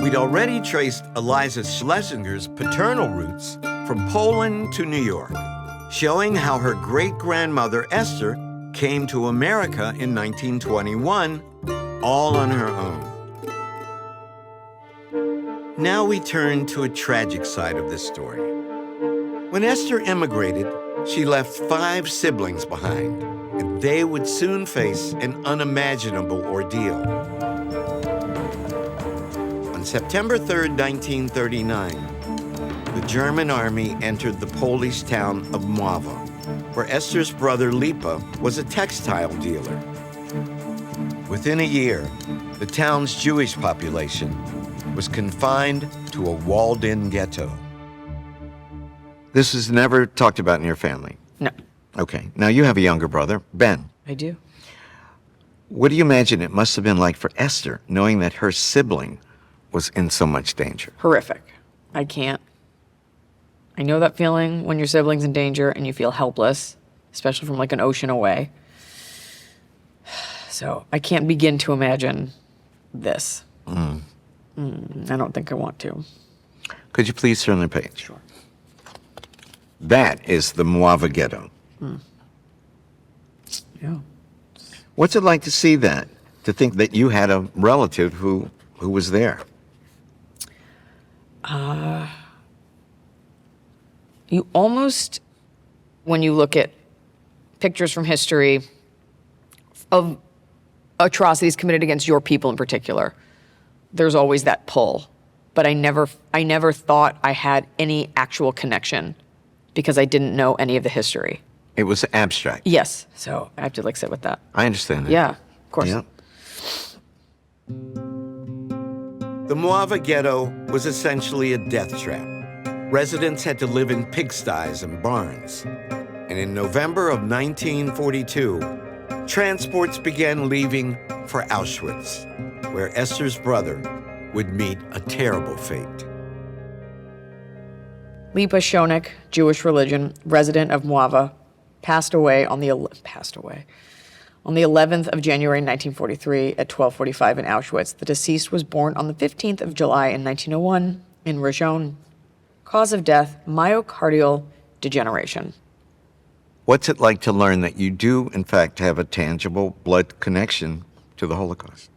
We'd already traced Eliza Schlesinger's paternal roots from Poland to New York, showing how her great-grandmother Esther came to America in 1921, all on her own. Now we turn to a tragic side of this story. When Esther immigrated, she left 5 siblings behind, and they would soon face an unimaginable ordeal. On September 3, 1939, the German army entered the Polish town of Mława, where Esther's brother Lipa was a textile dealer. Within a year, the town's Jewish population was confined to a walled-in ghetto. This is never talked about in your family? No. Okay. Now you have a younger brother, Ben. I do. What do you imagine it must have been like for Esther, knowing that her sibling was in so much danger? Horrific. I know that feeling when your sibling's in danger and you feel helpless, especially from like an ocean away. So I can't begin to imagine this. I don't think I want to. Could you please turn the page? Sure. That is the Mława ghetto. Yeah. What's it like to see that, to think that you had a relative who was there? You almost, when you look at pictures from history of atrocities committed against your people in particular, there's always that pull. But I never thought I had any actual connection because I didn't know any of the history. It was abstract. Yes. So I have to like sit with that. I understand that. Yeah, of course. Yeah. The Mława ghetto was essentially a death trap. Residents had to live in pigsties and barns. And in November of 1942, transports began leaving for Auschwitz, where Esther's brother would meet a terrible fate. Lipa Shonik, Jewish religion, resident of Mława, passed away on the 11th of January 1943 at 12:45 in Auschwitz. The deceased was born on the 15th of July in 1901 in Rajon. Cause of death, myocardial degeneration. What's it like to learn that you do, in fact, have a tangible blood connection to the Holocaust?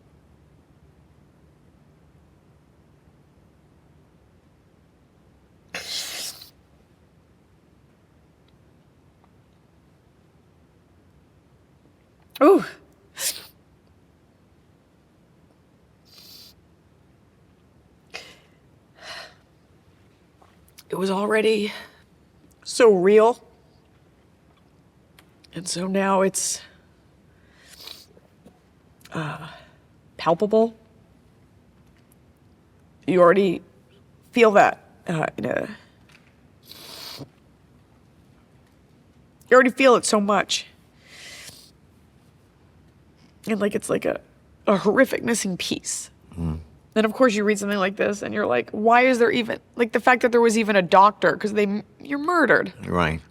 Ooh. It was already so real. And so now it's palpable. You already feel that. You already feel it so much. And like it's like a horrific missing piece. Then of course you read something like this and you're like, why is there even, like the fact that there was even a doctor, because you're murdered. Right.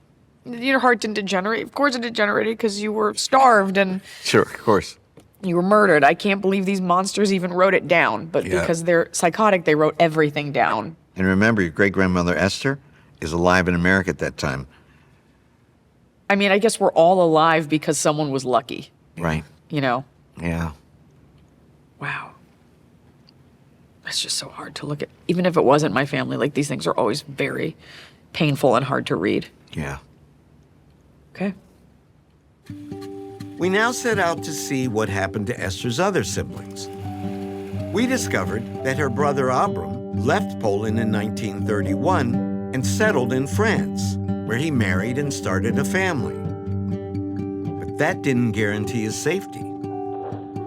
Your heart didn't degenerate. Of course it degenerated because you were starved and Sure, of course. you were murdered. I can't believe these monsters even wrote it down, but Yeah. because they're psychotic, they wrote everything down. And remember, your great-grandmother Esther is alive in America at that time. I mean, I guess we're all alive because someone was lucky, Right. you know? Yeah. Wow. It's just so hard to look at. Even if it wasn't my family, like these things are always very painful and hard to read. Yeah. Okay. We now set out to see what happened to Esther's other siblings. We discovered that her brother Abram left Poland in 1931 and settled in France, where he married and started a family. But that didn't guarantee his safety.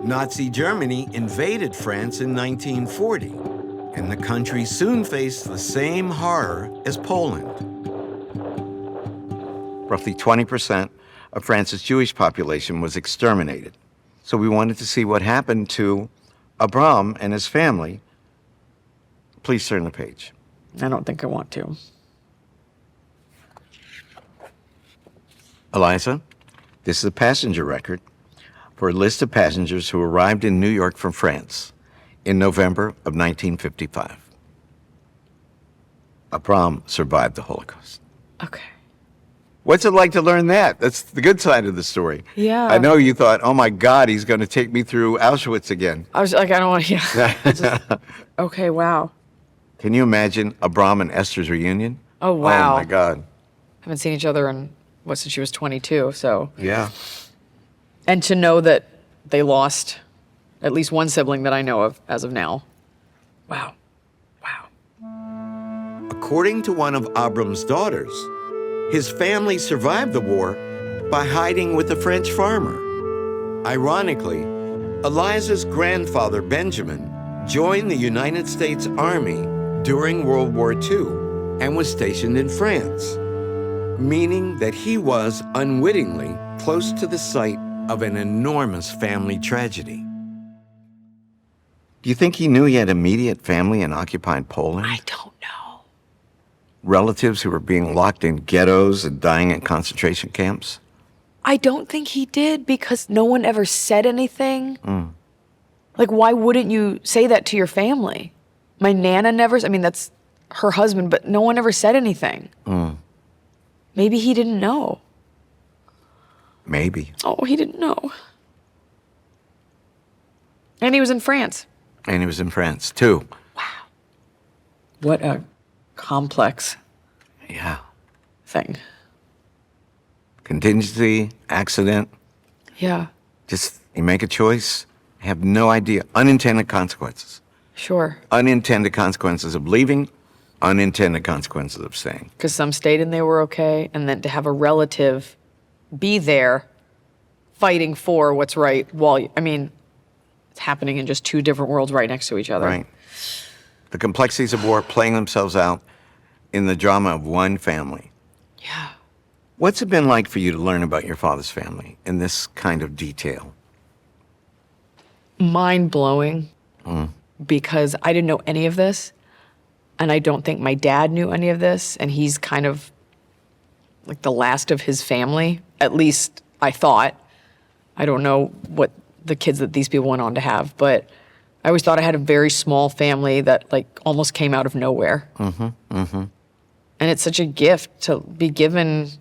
Nazi Germany invaded France in 1940, and the country soon faced the same horror as Poland. Roughly 20% of France's Jewish population was exterminated. So we wanted to see what happened to Abram and his family. Please turn the page. I don't think I want to. Eliza, this is a passenger record for a list of passengers who arrived in New York from France in November of 1955. Abram survived the Holocaust. Okay. What's it like to learn that? That's the good side of the story. Yeah. I know you thought, oh my God, he's going to take me through Auschwitz again. I was like, I don't want to, yeah. Okay, wow. Can you imagine Abram and Esther's reunion? Oh, wow. Oh my God. Haven't seen each other since she was 22, so. Yeah. And to know that they lost at least one sibling that I know of as of now. Wow. Wow. According to one of Abram's daughters, his family survived the war by hiding with a French farmer. Ironically, Eliza's grandfather, Benjamin, joined the United States Army during World War II and was stationed in France, meaning that he was unwittingly close to the site of an enormous family tragedy. Do you think he knew he had immediate family in occupied Poland? I don't know. Relatives who were being locked in ghettos and dying in concentration camps? I don't think he did because no one ever said anything. Like, why wouldn't you say that to your family? My Nana never, that's her husband, but no one ever said anything. Maybe he didn't know. Maybe. Oh, he didn't know. And he was in France. And he was in France, too. Wow. What a complex Yeah. thing. Contingency, accident, Yeah, just you make a choice, have no idea. Unintended consequences. sure. Unintended consequences of leaving, unintended consequences of staying. Because some stayed and they were okay, and then to have a relative be there fighting for what's right it's happening in just two different worlds right next to each other. Right. The complexities of war playing themselves out in the drama of one family. Yeah. What's it been like for you to learn about your father's family in this kind of detail? Mind-blowing because I didn't know any of this, and I don't think my dad knew any of this, and he's kind of like the last of his family, at least I thought. I don't know what the kids that these people went on to have, but I always thought I had a very small family that almost came out of nowhere. And it's such a gift to be given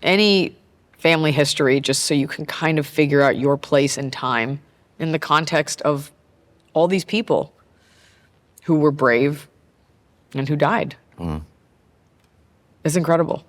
any family history just so you can kind of figure out your place in time in the context of all these people who were brave and who died. It's incredible.